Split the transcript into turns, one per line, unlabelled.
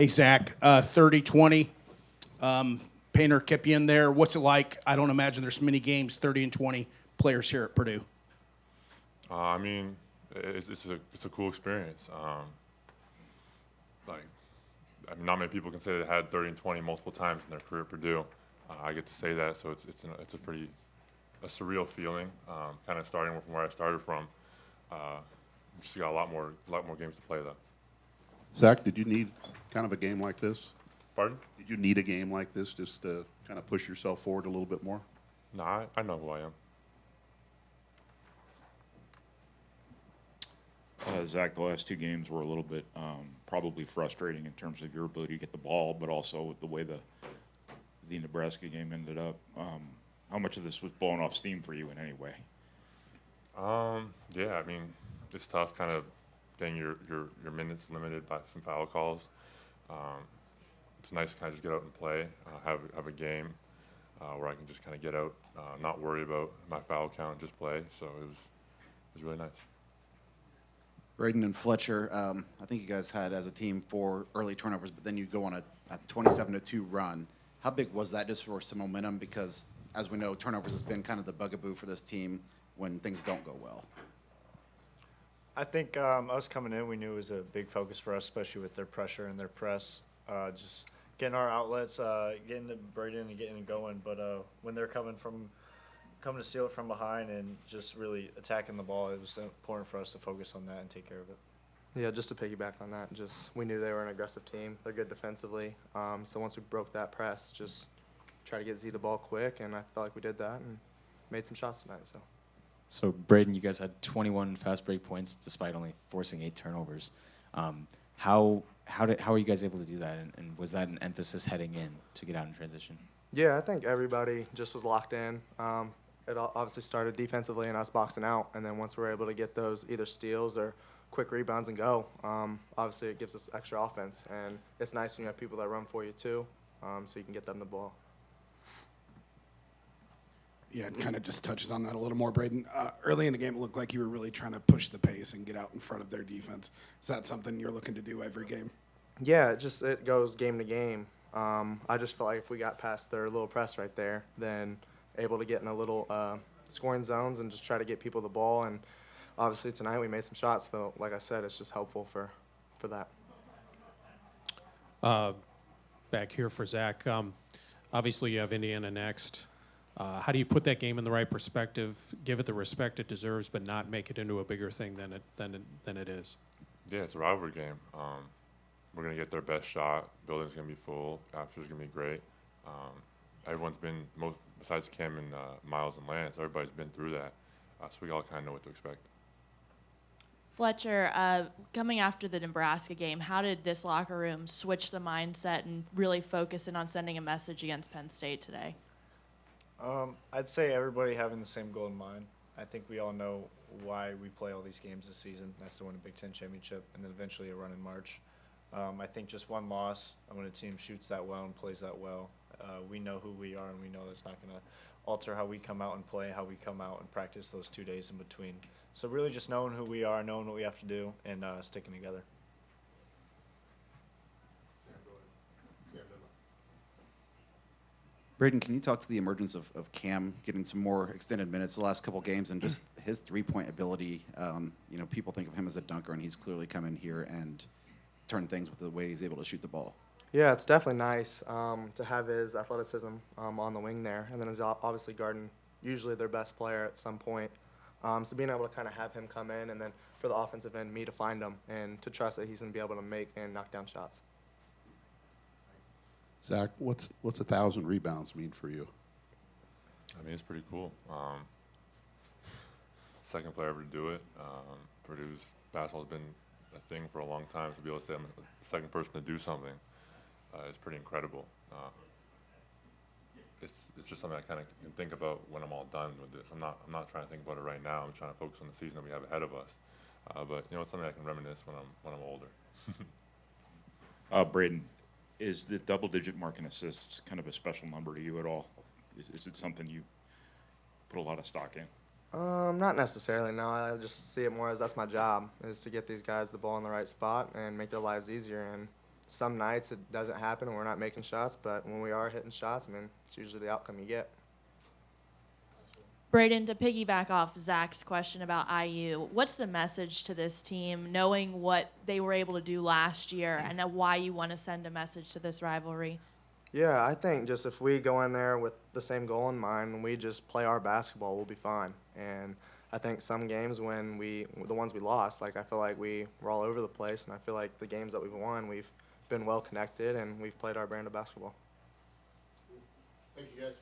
Hey, Zach, 30-20. Painter kept you in there. What's it like? I don't imagine there's many games, 30-20 players here at Purdue.
I mean, it's a cool experience. Not many people can say they had 30-20 multiple times in their career at Purdue. I get to say that, so it's a surreal feeling. Kind of starting from where I started from. Just got a lot more games to play though.
Zach, did you need kind of a game like this?
Pardon?
Did you need a game like this just to kind of push yourself forward a little bit more?
No, I know who I am.
Zach, the last two games were a little bit probably frustrating in terms of your ability to get the ball, but also with the way the Nebraska game ended up. How much of this was blowing off steam for you in any way?
Yeah, I mean, it's tough kind of getting your minutes limited by some foul calls. It's nice to kind of just get out and play, have a game where I can just kind of get out, not worry about my foul count, and just play. So it was really nice.
Braden and Fletcher, I think you guys had as a team 4 early turnovers, but then you go on a 27-2 run. How big was that just for some momentum? Because as we know, turnovers has been kind of the bugaboo for this team when things don't go well.
I think us coming in, we knew it was a big focus for us, especially with their pressure and their press. Just getting our outlets, getting to Braden and getting it going. But when they're coming to steal it from behind and just really attacking the ball, it was important for us to focus on that and take care of it.
Yeah, just to piggyback on that, just we knew they were an aggressive team. They're good defensively. So once we broke that press, just try to get Z the ball quick, and I felt like we did that and made some shots tonight.
So Braden, you guys had 21 fast break points despite only forcing 8 turnovers. How are you guys able to do that? And was that an emphasis heading in to get out in transition?
Yeah, I think everybody just was locked in. It obviously started defensively and us boxing out, and then once we're able to get those either steals or quick rebounds and go, obviously it gives us extra offense. And it's nice when you have people that run for you too, so you can get them the ball.
Yeah, it kind of just touches on that a little more, Braden. Early in the game, it looked like you were really trying to push the pace and get out in front of their defense. Is that something you're looking to do every game?
Yeah, it goes game to game. I just felt like if we got past their little press right there, then able to get in a little scoring zones and just try to get people the ball. And obviously tonight we made some shots, so like I said, it's just helpful for that.
Back here for Zach. Obviously you have Indiana next. How do you put that game in the right perspective, give it the respect it deserves, but not make it into a bigger thing than it is?
Yeah, it's a rivalry game. We're going to get their best shot. Building's going to be full. Atmosphere's going to be great. Everyone's been, besides Cam and Miles and Lance, everybody's been through that. So we all kind of know what to expect.
Fletcher, coming after the Nebraska game, how did this locker room switch the mindset and really focus in on sending a message against Penn State today?
I'd say everybody having the same goal in mind. I think we all know why we play all these games this season. That's to win a Big Ten championship and then eventually a run in March. I think just one loss, when a team shoots that well and plays that well, we know who we are and we know that's not going to alter how we come out and play, how we come out and practice those 2 days in between. So really just knowing who we are, knowing what we have to do, and sticking together.
Braden, can you talk to the emergence of Cam getting some more extended minutes the last couple games and just his three-point ability? People think of him as a dunker, and he's clearly come in here and turned things with the way he's able to shoot the ball.
Yeah, it's definitely nice to have his athleticism on the wing there, and then he's obviously guarding usually their best player at some point. So being able to kind of have him come in and then for the offensive end, me to find him and to trust that he's going to be able to make and knock down shots.
Zach, what's 1,000 rebounds mean for you?
I mean, it's pretty cool. Second player ever to do it. Purdue's basketball's been a thing for a long time. To be able to say I'm the second person to do something is pretty incredible. It's just something I kind of can think about when I'm all done with this. I'm not trying to think about it right now. I'm trying to focus on the season that we have ahead of us. But it's something I can reminisce when I'm older.
Braden, is the double-digit mark in assists kind of a special number to you at all? Is it something you put a lot of stock in?
Not necessarily, no. I just see it more as that's my job, is to get these guys the ball in the right spot and make their lives easier. And some nights it doesn't happen and we're not making shots, but when we are hitting shots, I mean, it's usually the outcome you get.
Braden, to piggyback off Zach's question about IU, what's the message to this team, knowing what they were able to do last year, and why you want to send a message to this rivalry?
Yeah, I think just if we go in there with the same goal in mind and we just play our basketball, we'll be fine. And I think some games when the ones we lost, like I feel like we were all over the place, and I feel like the games that we've won, we've been well connected and we've played our brand of basketball.
Thank you, guys.